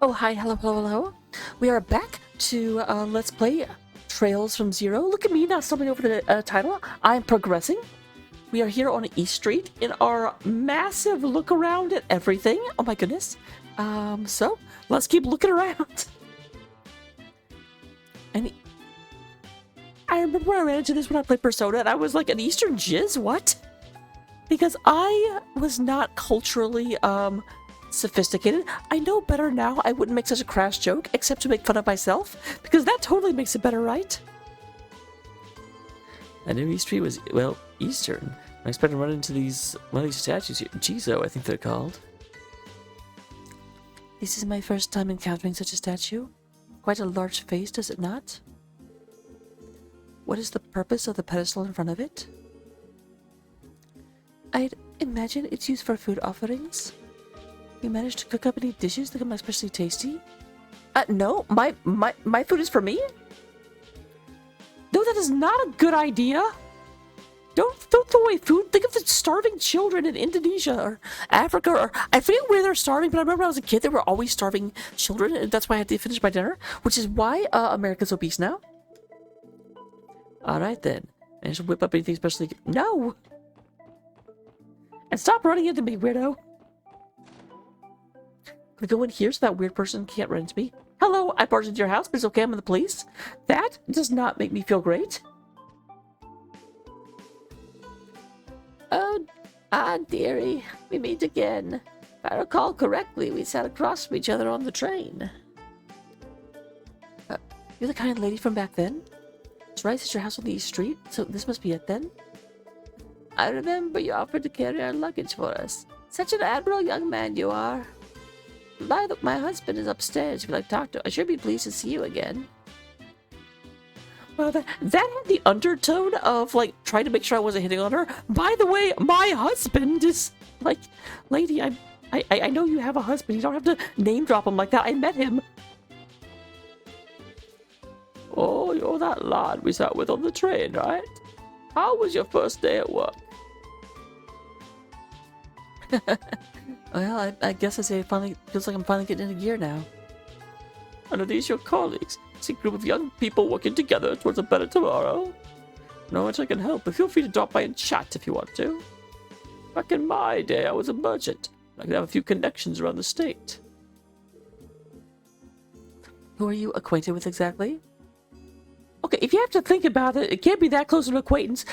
Oh, hi, hello, hello, hello. We are back to Let's Play Trails from Zero. Look at me, not stumbling over the title. I'm progressing. We are here on East Street in our massive look around at everything. Oh my goodness. So, let's keep looking around. And I remember I ran into this when I played Persona, and I was like, an Eastern jizz? What? Because I was not culturally, sophisticated. I know better now. I wouldn't make such a crass joke except to make fun of myself, because that totally makes it better, right? I knew East Street was, well, Eastern. I expect to run into one of these statues here. Jizo, I think they're called. This is my first time encountering such a statue. Quite a large face, does it not? What is the purpose of the pedestal in front of it? I'd imagine it's used for food offerings. You managed to cook up any dishes that come especially tasty? No, my food is for me? No, that is not a good idea. Don't throw away food. Think of the starving children in Indonesia or Africa, or I forget where they're starving, but I remember when I was a kid, there were always starving children, and that's why I had to finish my dinner, which is why America's obese now. Alright then. I should whip up anything especially... No! And stop running into me, weirdo. I'm gonna go in here so that weird person can't run into me. Hello, I barged into your house, but it's okay, I'm in the police. That does not make me feel great. Oh, dearie, we meet again. If I recall correctly, we sat across from each other on the train. You're the kind lady from back then? That's right, it's your house on the East Street, so this must be it then? I remember you offered to carry our luggage for us. Such an admirable young man you are. My husband is upstairs if you'd like to talk to him. I should be pleased to see you again. Well, that had the undertone of, like, trying to make sure I wasn't hitting on her. By the way, my husband is, like, lady, I know you have a husband. You don't have to name drop him like that. I met him. Oh, you're that lad we sat with on the train, right? How was your first day at work? Well, I guess I say it finally feels like I'm finally getting into gear now. And are these your colleagues? It's a group of young people working together towards a better tomorrow. Not much I can help, but feel free to drop by and chat if you want to. Back in my day, I was a merchant. I could have a few connections around the state. Who are you acquainted with exactly? Okay, if you have to think about it, it can't be that close of an acquaintance.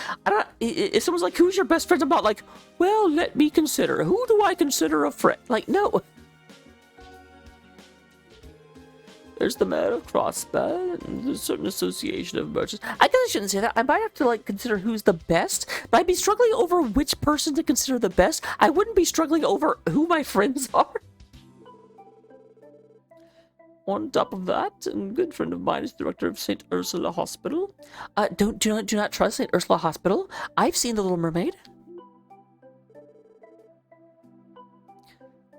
If someone's like, who's your best friend? I'm not like, well, let me consider. Who do I consider a friend? Like, no. There's the mayor of Crossbed, and there's a certain association of merchants. I guess I shouldn't say that. I might have to, like, consider who's the best, but I'd be struggling over which person to consider the best. I wouldn't be struggling over who my friends are. On top of that, a good friend of mine is director of St. Ursula Hospital. Do not trust St. Ursula Hospital. I've seen The Little Mermaid.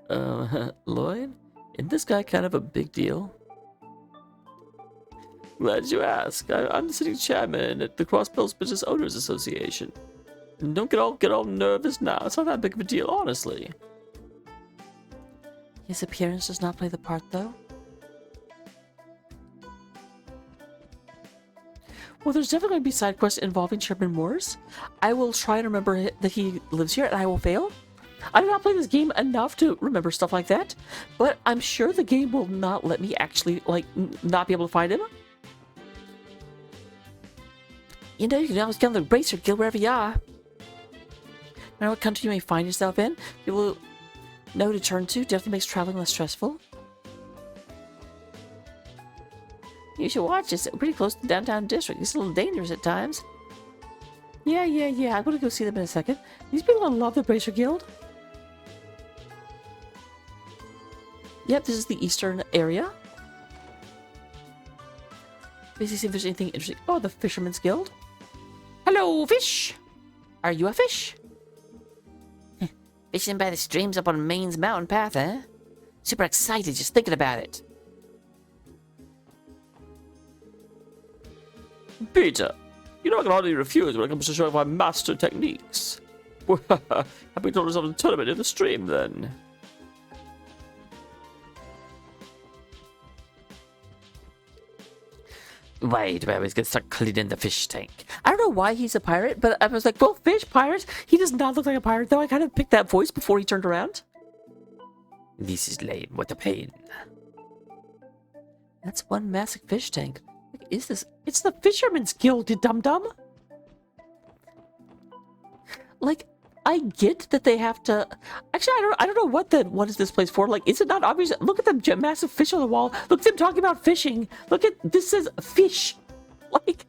Lloyd? Isn't this guy kind of a big deal? Glad you ask. I'm the sitting chairman at the Crossbells Business Owners Association. And don't get all nervous now. It's not that big of a deal, honestly. His appearance does not play the part, though. Well, there's definitely going to be side quests involving Chairman Morris. I will try and remember that he lives here, and I will fail. I did not play this game enough to remember stuff like that, but I'm sure the game will not let me actually, like, not be able to find him. You know, you can always get on the Bracer Guild wherever you are. No matter what country you may find yourself in, you will know who to turn to. Definitely makes traveling less stressful. You should watch this. We're pretty close to the downtown district. It's a little dangerous at times. Yeah. I'm gonna go see them in a second. These people love the Bracer Guild. Yep, this is the eastern area. Basically, see if there's anything interesting. Oh, the Fisherman's Guild. Hello, fish! Are you a fish? Fishing by the streams up on Maine's mountain path, eh? Super excited just thinking about it. Peter, you know I can hardly refuse when it comes to showing my master techniques. Have we told ourselves a tournament in the stream, then? Wait, I was gonna start cleaning the fish tank. I don't know why he's a pirate, but I was like, well, fish, pirate. He does not look like a pirate, though. I kind of picked that voice before he turned around. This is lame. What a pain. That's one massive fish tank. What is this? It's the Fisherman's Guild, you dum-dum. Like, I get that they have to. Actually, I don't know what is this place for. Like, is it not obvious? Look at the massive fish on the wall. Look at them talking about fishing. Look at this says fish. Like,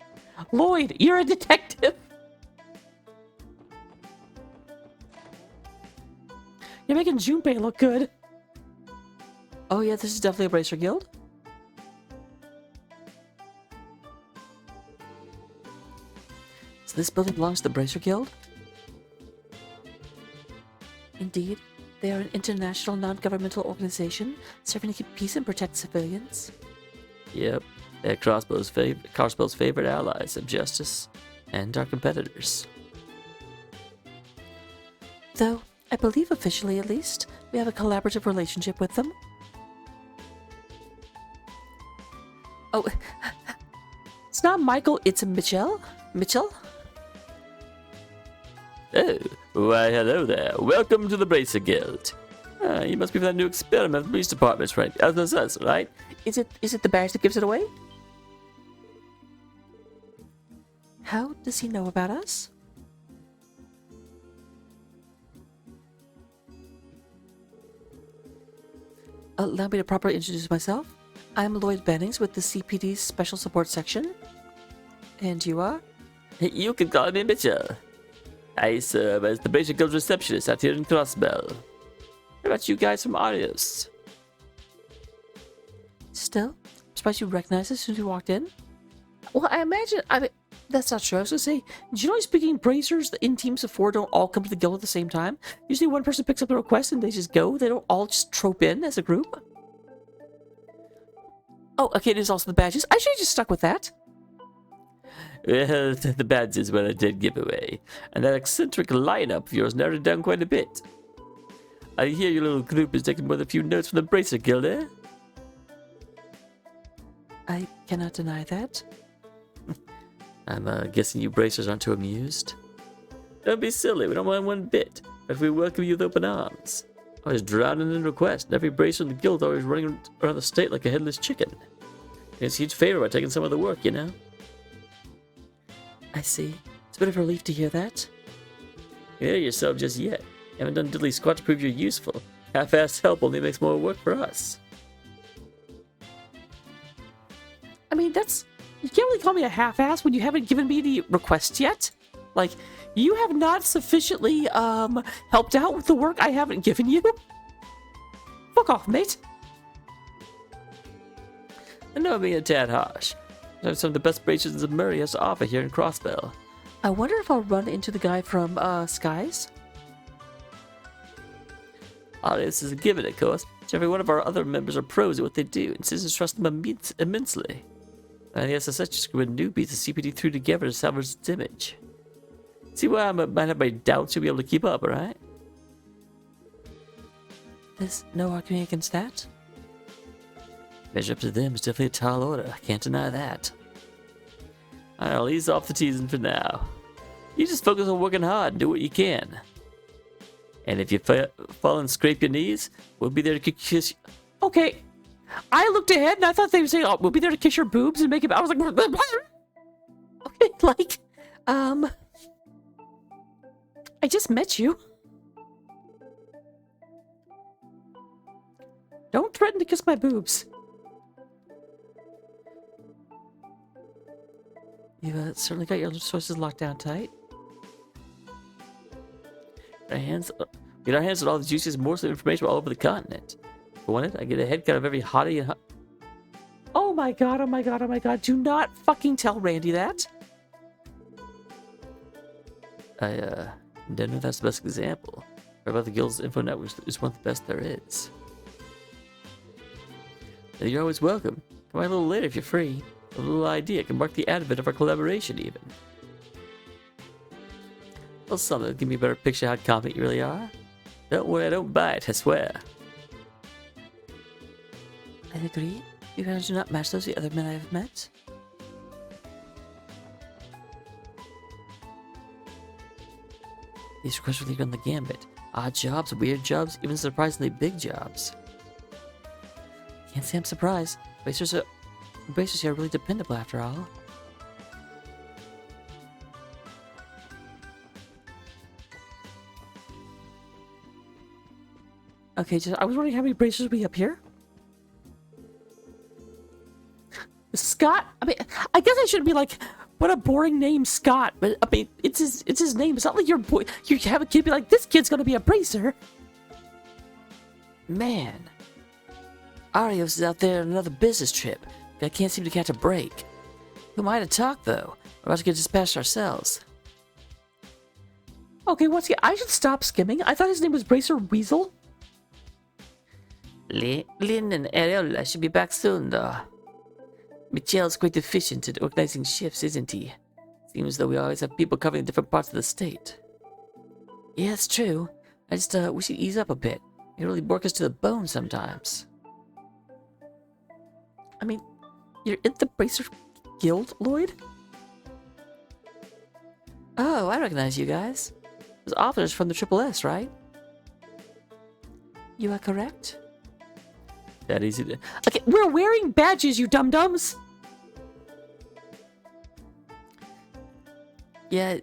Lloyd, you're a detective. You're making Junpei look good. Oh yeah, this is definitely a Bracer Guild. So this building belongs to the Bracer Guild? Indeed, they are an international non-governmental organization serving to keep peace and protect civilians. Yep, they're Crossbow's favorite allies of justice and our competitors. Though, I believe officially at least, we have a collaborative relationship with them. Oh, it's not Michael, it's Mitchell? Mitchell? Oh, why hello there. Welcome to the Bracer Guild. You must be from that new experiment police department, right? That's us, right? Is it the badge that gives it away? How does he know about us? Allow me to properly introduce myself. I'm Lloyd Bennings with the CPD's Special Support Section. And you are? You can call me Mitchell. I serve as the Bracer Guild's receptionist out here in Crossbell. What about you guys from Arios? Still? I'm surprised you recognized us as soon as you walked in. Well, I mean, that's not true. I was gonna say, did you know speaking bracers in teams of 4 don't all come to the guild at the same time? Usually one person picks up the request and they just go. They don't all just trope in as a group. Oh, okay, it is also the badges. I should have just stuck with that. Well, the badges were a dead giveaway, and that eccentric lineup of yours narrowed it down quite a bit. I hear your little group is taking more than a few notes from the Bracer Guild, eh? I cannot deny that. I'm guessing you bracers aren't too amused. Don't be silly, we don't mind one bit, but we welcome you with open arms. Always drowning in requests, and every bracer in the guild always running around the state like a headless chicken. It's a huge favor by taking some of the work, you know? I see. It's a bit of a relief to hear that. You hear yourself just yet. You haven't done diddly squat to prove you're useful. Half-assed help only makes more work for us. I mean, that's... You can't really call me a half-ass when you haven't given me any requests yet. Like, you have not sufficiently, helped out with the work I haven't given you. Fuck off, mate. I know I'm being a tad harsh. I have some of the best bracers that Murray has to offer here in Crossbell. I wonder if I'll run into the guy from, Skies? This is a given, of course. Every one of our other members are pros at what they do, and citizens trust them immensely. And yes, as such, a newbie the CPD threw together to salvage its image. See why I might have my doubts you'll be able to keep up, right? There's no arguing against that. Measure up to them is definitely a tall order. I can't deny that. I'll ease off the teasing for now. You just focus on working hard and do what you can. And if you fall and scrape your knees, we'll be there to kiss you. Okay. I looked ahead and I thought they were saying, oh, we'll be there to kiss your boobs and make it... I was like... Okay, like... I just met you. Don't threaten to kiss my boobs. You've certainly got your sources locked down tight. Get our hands on all the juiciest morsel of information all over the continent. For one, I get a head count of every hottie and oh my god, oh my god, oh my god. Do not fucking tell Randy that. I don't know if that's the best example. Or about the guild's info network is one of the best there is. And you're always welcome. Come by a little later if you're free. A little idea can mark the advent of our collaboration even. Well, something will give me a better picture of how confident you really are. Don't worry, I don't bite, I swear. I agree. You guys do not match those the other men I have met. These requests really run the gambit. Odd jobs, weird jobs, even surprisingly big jobs. Can't say I'm surprised. Bracers here are really dependable after all. Okay, I was wondering how many bracers we up here. Scott? I mean, I guess I shouldn't be like, what a boring name, Scott. But I mean, it's his name. It's not like you have a kid be like, this kid's gonna be a bracer. Man, Arios is out there on another business trip. I can't seem to catch a break. Who am I to talk though? We're about to get dispatched ourselves. Okay, I should stop skimming. I thought his name was Bracer Weasel. Lynn and Ariola should be back soon, though. Michel's quite efficient at organizing shifts, isn't he? Seems though we always have people covering different parts of the state. Yeah, it's true. I just wish he'd ease up a bit. He really work us to the bone sometimes. I mean, you're in the Bracer Guild, Lloyd? Oh, I recognize you guys. Those officers from the Triple S, right? You are correct. That easy to... Okay, we're wearing badges, you dum-dums! Yeah,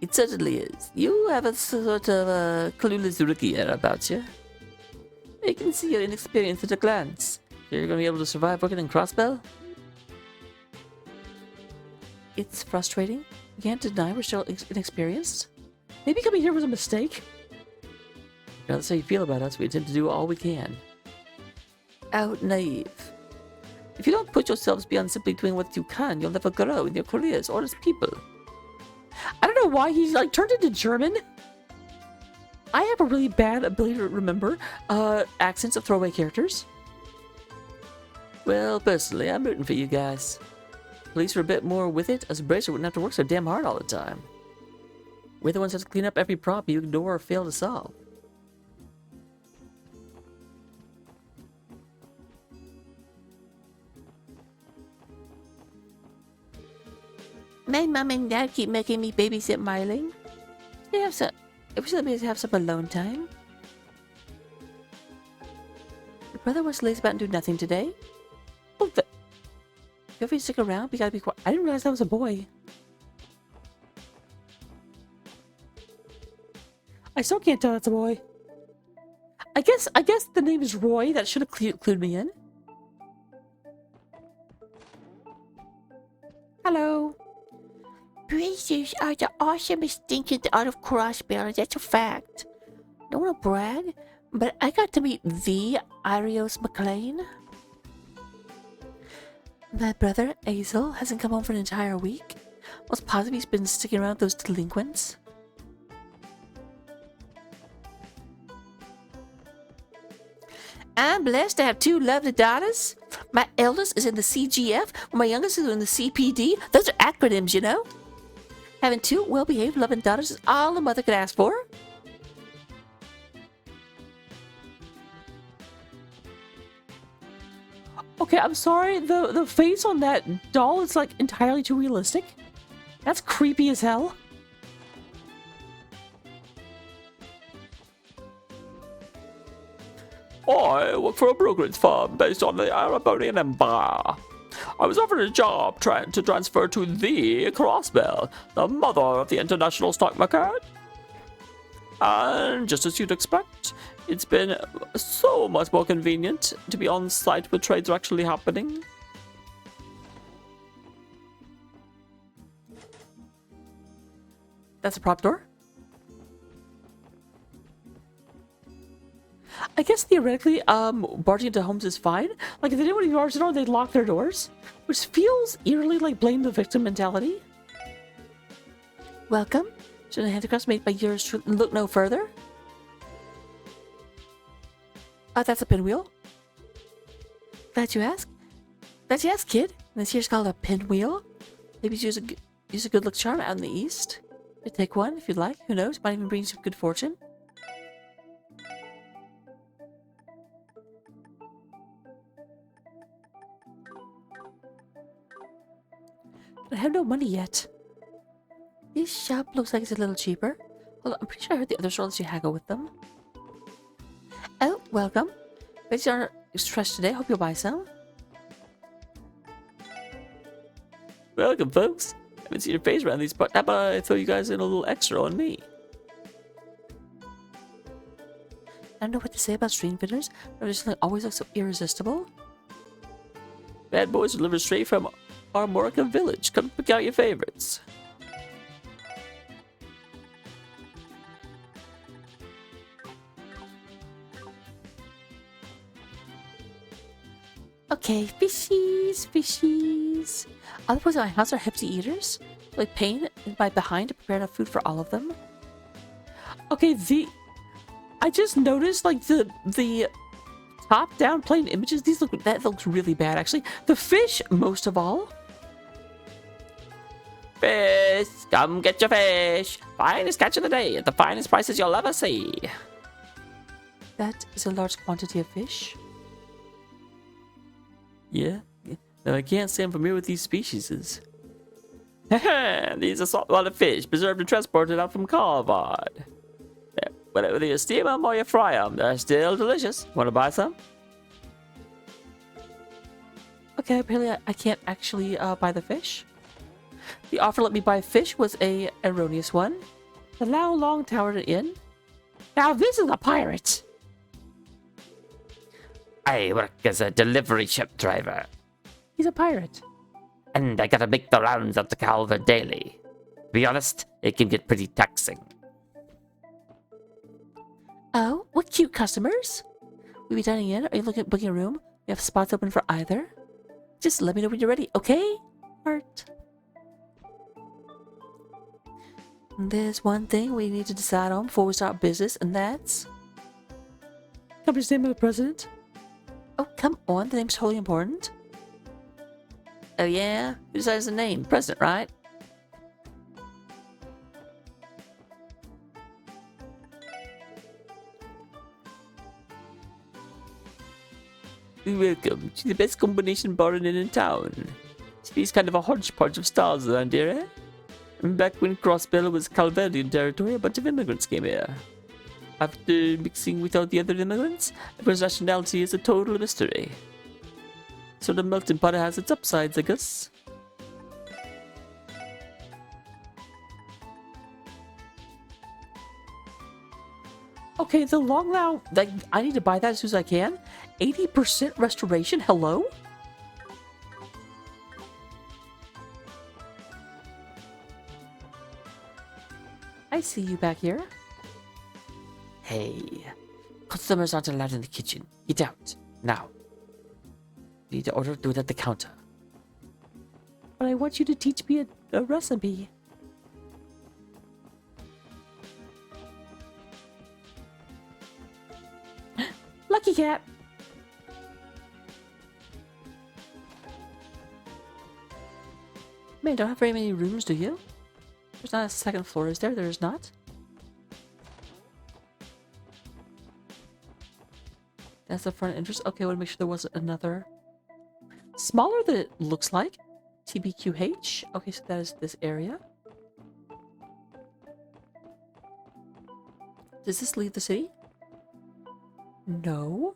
it certainly is. You have a sort of clueless rookie air about you. I can see you're inexperienced at a glance. You're gonna be able to survive working in Crossbell? It's frustrating. You can't deny we're still inexperienced. Maybe coming here was a mistake. That's how you feel about us. We attempt to do all we can. Out naive. If you don't put yourselves beyond simply doing what you can, you'll never grow in your careers or as people. I don't know why he's like turned into German. I have a really bad ability to remember accents of throwaway characters. Well, personally, I'm rooting for you guys. Police are a bit more with it, as a bracer wouldn't have to work so damn hard all the time. We're the ones that have to clean up every problem you ignore or fail to solve. My mom and dad keep making me babysit Myling. I wish let me have some alone time. Your brother was lazy about and do nothing today. Oh, feel free to stick around. We gotta be quiet. I didn't realize that was a boy. I still can't tell that's a boy. I guess the name is Roy. That should have clued me in. Hello. Bracers are the awesomest things out of Crossbell. That's a fact. Don't want to brag, but I got to meet the Arios McLean. My brother, Azel, hasn't come home for an entire week. Most positive he's been sticking around with those delinquents. I'm blessed to have two lovely daughters. My eldest is in the CGF, while my youngest is in the CPD. Those are acronyms, you know. Having two well-behaved, loving daughters is all a mother could ask for. Okay, I'm sorry. The face on that doll is like entirely too realistic. That's creepy as hell. I work for a brokerage firm based on the Arabonian Empire. I was offered a job trying to transfer to the Crossbell, the mother of the international stock market. And just as you'd expect, it's been so much more convenient to be on site where trades are actually happening. That's a prop door? I guess theoretically, barging into homes is fine. Like, if they didn't want to barge door, they'd lock their doors. Which feels eerily like blame the victim mentality. Welcome. Should a handicraft made by yours truly look no further? That's a pinwheel. Glad you asked. Glad you asked, kid. This here's called a pinwheel. Maybe use a good luck charm out in the east. You take one if you'd like. Who knows? Might even bring you some good fortune. I have no money yet. This shop looks like it's a little cheaper. Well, I'm pretty sure I heard the other store lets you haggle with them. Oh, welcome. Bet you aren't stressed today. Hope you'll buy some. Welcome, folks. I haven't seen your face around these parts. How about I throw you guys in a little extra on me? I don't know what to say about stream fitters, but just like always look so irresistible. Bad boys delivered straight from Armorica Village. Come pick out your favorites. Okay, fishies, fishies. Other boys at my house are hefty eaters. Like paying by behind to prepare enough food for all of them. Okay, I just noticed like the top-down plain images. That looks really bad, actually. The fish, most of all. Fish, come get your fish. Finest catch of the day at the finest prices you'll ever see. That is a large quantity of fish. Yeah. Now I can't say I'm familiar with these species. These are saltwater fish, preserved and transported out from Carvad. Whether you steam them or you fry them, they're still delicious. Want to buy some? Okay, apparently I can't actually buy the fish. The offer to let me buy fish was a erroneous one. The Lao Long Tower Inn. Now this is a pirate. I work as a delivery ship driver, He's a pirate. and I gotta make the rounds up to Calvert daily. To be honest, it can get pretty taxing. Oh, what cute customers. We be dining in? Are you looking at booking a room? We have spots open for either. Just let me know when you're ready, okay? Heart. There's one thing we need to decide on before we start business, and that's... Company's name of the president? Oh, come on, the name's totally important. Oh yeah? Who decides the name? President, right? Welcome to the best combination bar in town. It's kind of a hodgepodge of stars around here, eh? Back when Crossbell was Calverdian territory, a bunch of immigrants came here. After mixing with all the other immigrants, everyone's nationality is a total mystery. So the melting pot has its upsides, I guess. Okay, the Long Lao, like, I need to buy that as soon as I can. 80% restoration, hello? I see you back here. Hey, customers aren't allowed in the kitchen. Get out, now. You need to order, do it at the counter. But I want you to teach me a recipe. Lucky cat. Man, don't have very many rooms, do you? There's not a second floor, is there? There's not. That's the front entrance. Okay, I want to make sure there wasn't another. Smaller than it looks like. TBQH. Okay, so that is this area. Does this leave the city? No.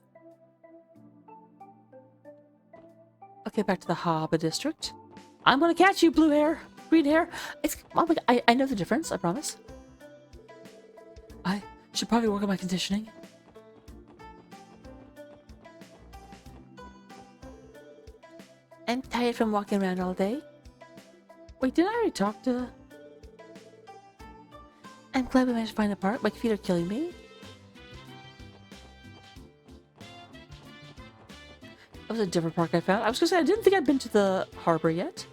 Okay, back to the Haba district. I'm gonna catch you, blue hair, green hair. It's I know the difference, I promise. I should probably work on my conditioning. I'm tired from walking around all day. Wait, didn't I already talk to... I'm glad we managed to find a park. My feet are killing me. That was a different park I found. I was gonna say, I didn't think I'd been to the harbor yet.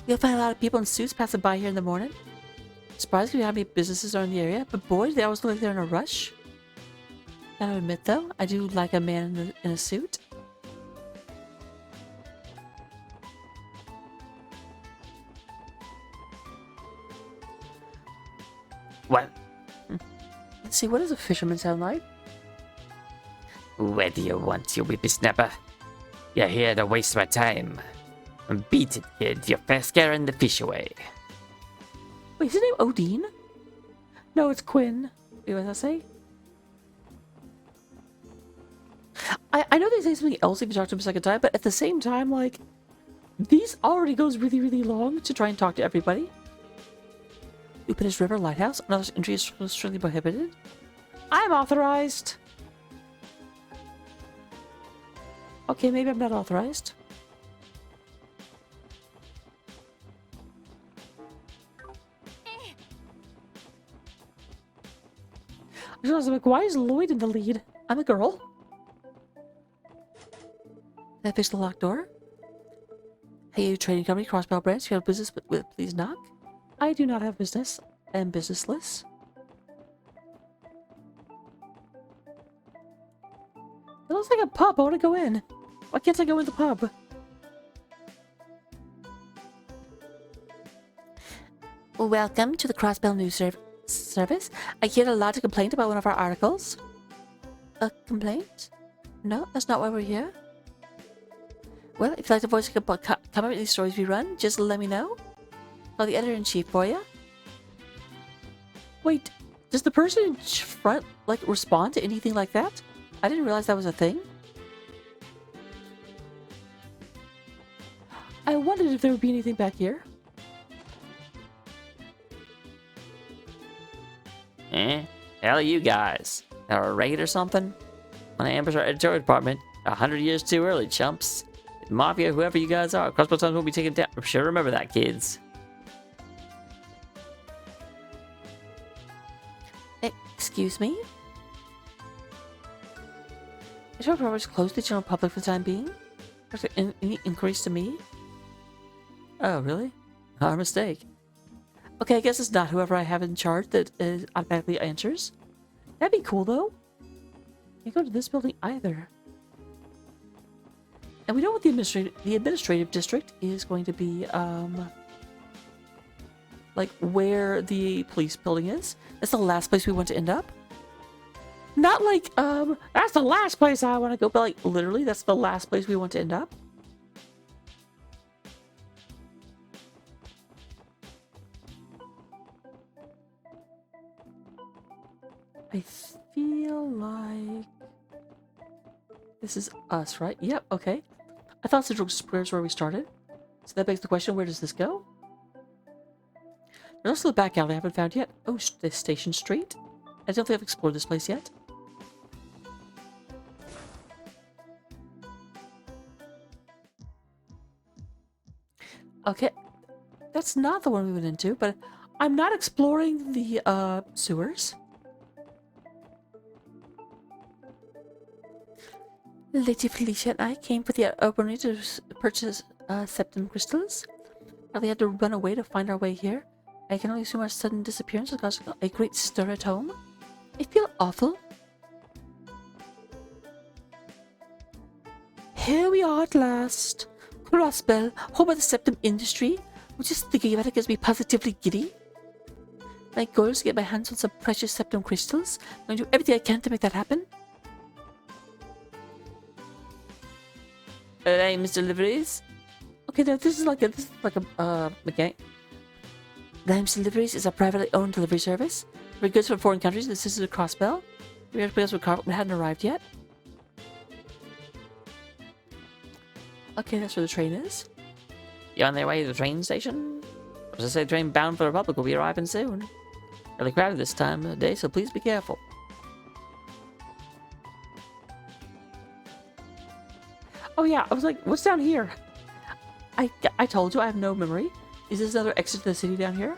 You'll find a lot of people in suits passing by here in the morning. Surprised me how many businesses are in the area, but boy, they always look like they're in a rush. Gotta admit though, I do like a man in a suit. What? Let's see, what does a fisherman sound like? Where do you want, you whippersnapper? You're here to waste my time. Beat it, kid. You're fast scaring the fish away. Wait, is his name Odin? No, it's Quinn. Wait, what did I say? I know they say something else if you talk to him a second time, but at the same time, like, these already goes really, really long to try and talk to everybody. Upinis River Lighthouse. Another entry is strictly prohibited. I'm authorized. Okay, maybe I'm not authorized. I was like, why is Lloyd in the lead? I'm a girl. Did I fix the locked door? Hey, you trading company, Crossbell Branch. You have business with please knock. I do not have business. I am businessless. It looks like a pub. I want to go in. Why can't I go in the pub? Welcome to the Crossbell News Service. I hear a lot of complaint about one of our articles. A complaint? No, that's not why we're here. Well, if you'd like to voice a comment on these stories we run, just let me know. Call the editor-in-chief for you. Wait, does the person in front, like, respond to anything like that? I didn't realize that was a thing. I wondered if there would be anything back here. Hell you guys. Are a raid or something? Wanna ambush our editorial department? 100 years too early, chumps. Mafia, whoever you guys are, Crossbow Times will be taken down. Sure, remember that, kids. Excuse me? Is our properties closed to the general public for the time being? Is there any inquiries to me? Oh, really? Our mistake. Okay, I guess it's not whoever I have in charge that automatically answers. That'd be cool, though. Can't go to this building either. And we know what the administrative district is going to be, like where the police building is. That's the last place we want to end up. Not like, that's the last place I want to go, but like literally that's the last place we want to end up. I feel like this is us, right? Yep, okay. I thought Central Square is where we started. So that begs the question, where does this go? There's also the back alley I haven't found yet. Oh, the Station Street. I don't think I've explored this place yet. Okay. That's not the one we went into, but I'm not exploring the sewers. Lady Felicia and I came for the opportunity to purchase septum crystals. We had to run away to find our way here. I can only assume our sudden disappearance has caused a great stir at home. I feel awful. Here we are at last. Crossbell, home of the septum industry. Just thinking about it gets me positively giddy. My goal is to get my hands on some precious septum crystals. I'm going to do everything I can to make that happen. Name's Deliveries. Okay, now this is like a mechanic. Name's Deliveries is a privately owned delivery service. For goods from foreign countries, this is a Crossbell. We hadn't arrived yet. Okay, that's where the train is. You on their way to the train station? As I say, train bound for the Republic will be arriving soon. Really crowded this time of day, so please be careful. Oh yeah, I was like, what's down here? I told you I have no memory. Is this another exit to the city down here?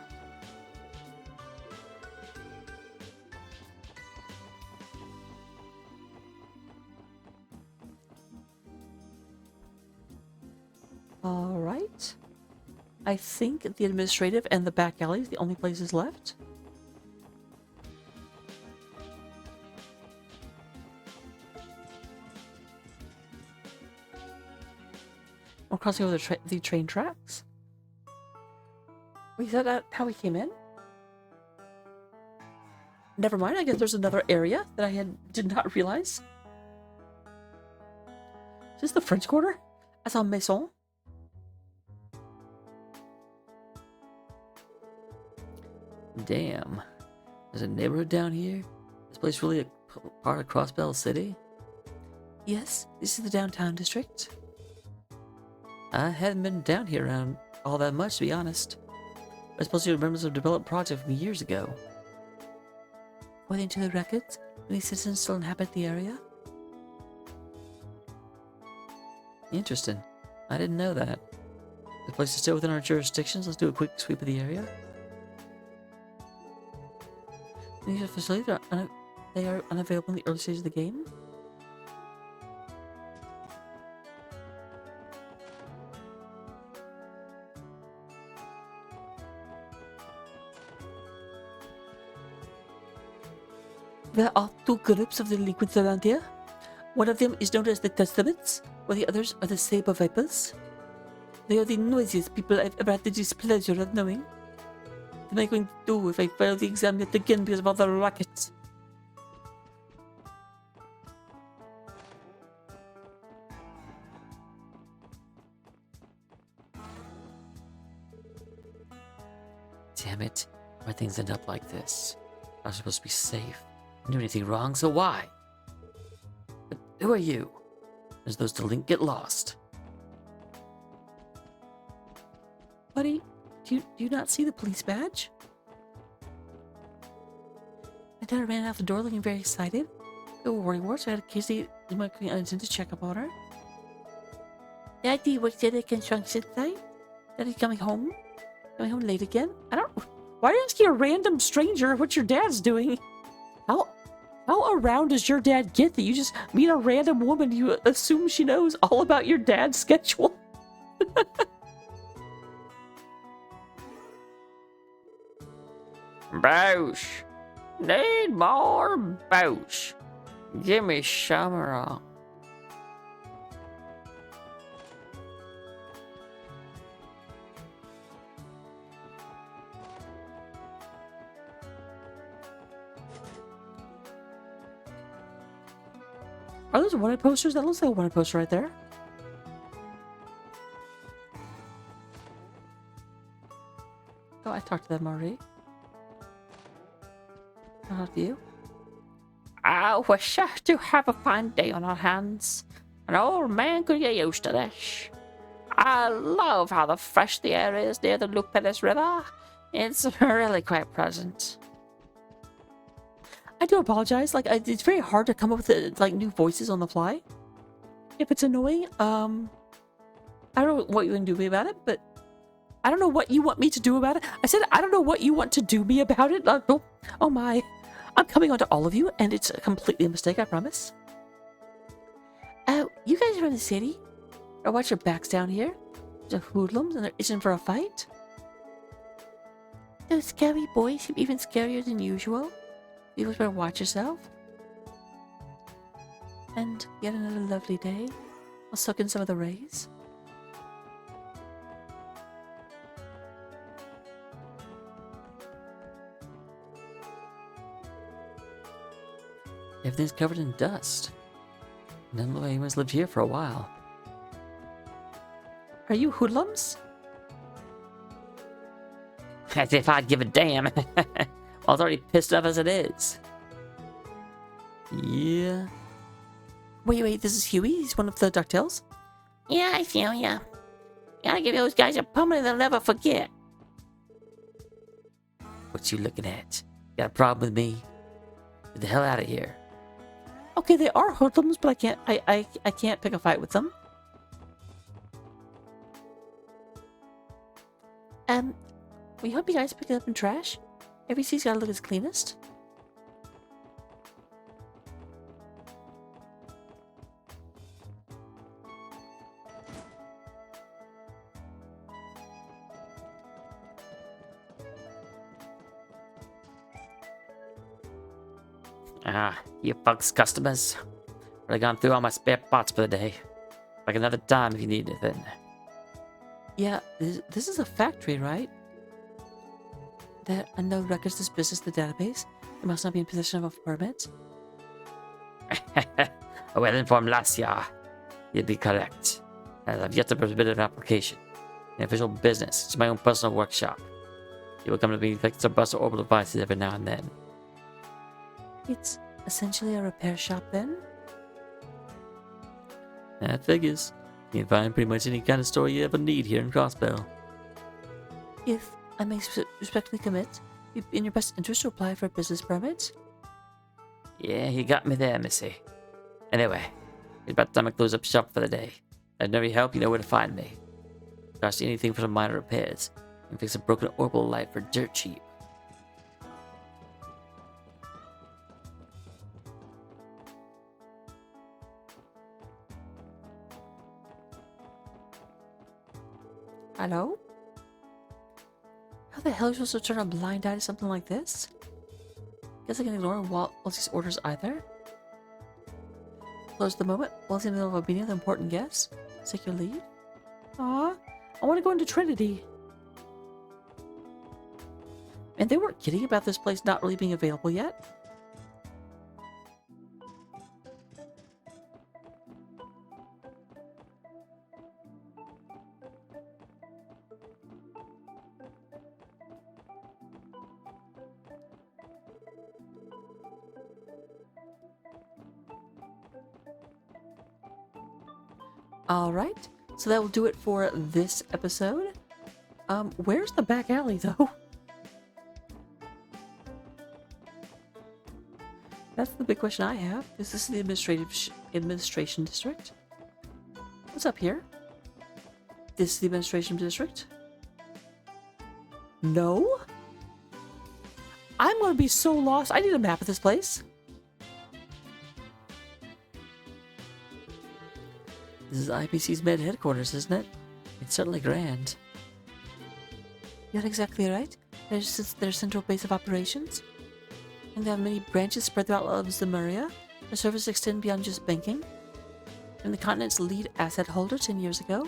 Alright. I think the administrative and the back alley is the only places left. We're crossing over the train tracks. Wait, is that how we came in? Never mind, I guess there's another area that I did not realize. Is this the French Quarter? As en maison? Damn. There's a neighborhood down here? This place really a part of Crossbell City? Yes, this is the downtown district. I hadn't been down here around all that much, to be honest. I suppose you remember some developed project from years ago. According to the records, many citizens still inhabit the area. Interesting. I didn't know that. The place is still within our jurisdictions. Let's do a quick sweep of the area. These facilities they are unavailable in the early stages of the game. There are two groups of delinquents around here. One of them is known as the Testaments, while the others are the Saber Vipers. They are the noisiest people I've ever had the displeasure of knowing. What am I going to do if I fail the exam yet again because of all the racket? Damn it. Why things end up like this? I was supposed to be safe. I didn't do anything wrong, so why? But who are you? As those delinquents get lost. Buddy, do you not see the police badge? My daughter ran out the door looking very excited. No worry, war, so I had a Casey in my unattended checkup on her. Daddy works at a construction site. Daddy coming home? Coming home late again? Why are you asking a random stranger what your dad's doing? How around does your dad get that you just meet a random woman you assume she knows all about your dad's schedule? Boosh. Need more boosh. Give me some wrong. Are those wanted posters? That looks like a wanted poster right there. Oh, I talked to them already. I'll talk to you. I wish us to have a fine day on our hands. An old man could get used to this. I love how fresh the air is near the Lupinus River. It's really quite pleasant. I do apologize. It's very hard to come up with new voices on the fly. If it's annoying, I don't know what you can do me about it, but I don't know what you want me to do about it. I said I don't know what you want to do me about it. Oh my, I'm coming on to all of you, and it's completely a mistake. I promise. You guys are in the city. Or watch your backs down here. There's a hoodlums, and there isn't for a fight. Those scary boys seem even scarier than usual. You better watch yourself. And yet another lovely day. I'll suck in some of the rays. Everything's covered in dust. None of anyone's lived here for a while. Are you hoodlums? As if I'd give a damn. Well, it's already pissed off as it is. Yeah. Wait, this is Huey? He's one of the DuckTales? Yeah, I feel ya. Gotta give those guys a pummel they'll never forget. What you looking at? Got a problem with me? Get the hell out of here. Okay, they are hoodlums, but I can't pick a fight with them. We hope you guys pick it up in trash. Every city's gotta look its cleanest. Ah, you bugs customers. Already gone through all my spare parts for the day. Like another time if you need anything. Yeah, this is a factory, right? There are no records of this business in the database. It must not be in possession of a permit. A well-informed lassie. You'd be correct. As I've yet to submit an application. An official business. It's my own personal workshop. You will come to me fix some bus or orbital devices every now and then. It's essentially a repair shop then? That figures. You can find pretty much any kind of store you ever need here in Crossbell. If I may respectfully commit, it'd be in your best interest to apply for a business permit. Yeah, you got me there, Missy. Anyway, it's about time I close up shop for the day. If I need help, you know where to find me. Cost you anything for some minor repairs. You can fix a broken orbital light for dirt cheap. Hello? How the hell are you supposed to turn a blind eye to something like this? Guess I can ignore Waltzy's orders either. Close the moment. Waltzy in the middle of a meeting with an important guest. Take your leave. Aw, I want to go into Trinity. And they weren't kidding about this place not really being available yet. Alright, so that will do it for this episode. Where's the back alley, though? That's the big question I have. Is this the administration district? What's up here? This is the administration district? No? I'm gonna be so lost. I need a map of this place. This is IBC's med headquarters, isn't it? It's certainly grand. You're exactly right. There's their central base of operations. And they have many branches spread throughout all of Zemuria. Their services extend beyond just banking. From the continent's lead asset holder 10 years ago,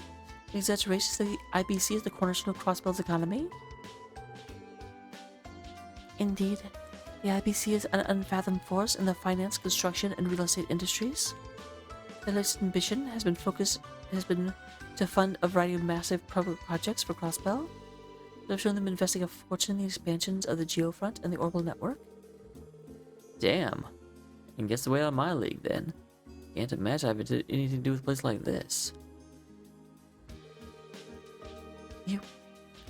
the exaggeration that the IBC is the cornerstone of Crossbell's economy. Indeed, the IBC is an unfathomed force in the finance, construction, and real estate industries. Their latest ambition has been to fund a variety of massive public projects for Crossbell. They've shown them investing a fortune in the expansions of the Geofront and the Orbital Network. Damn. And guess the way out of my league then. Can't imagine having anything to do with a place like this. You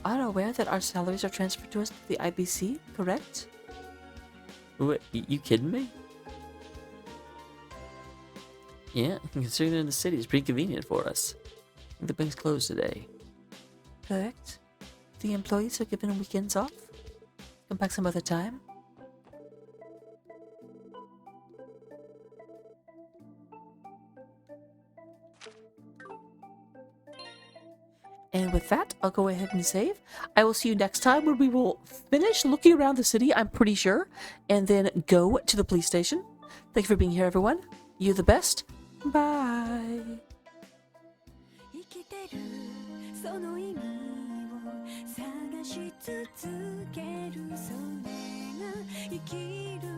are aware that our salaries are transferred to us through the IBC, correct? Wait, you kidding me? Yeah, considering they're in the city, it's pretty convenient for us. I think the bank's closed today. Correct. The employees are given weekends off. Come back some other time. And with that, I'll go ahead and save. I will see you next time where we will finish looking around the city, I'm pretty sure, and then go to the police station. Thank you for being here, everyone. You're the best. Bye. 生きてるその意味を探し続けるそれが生きる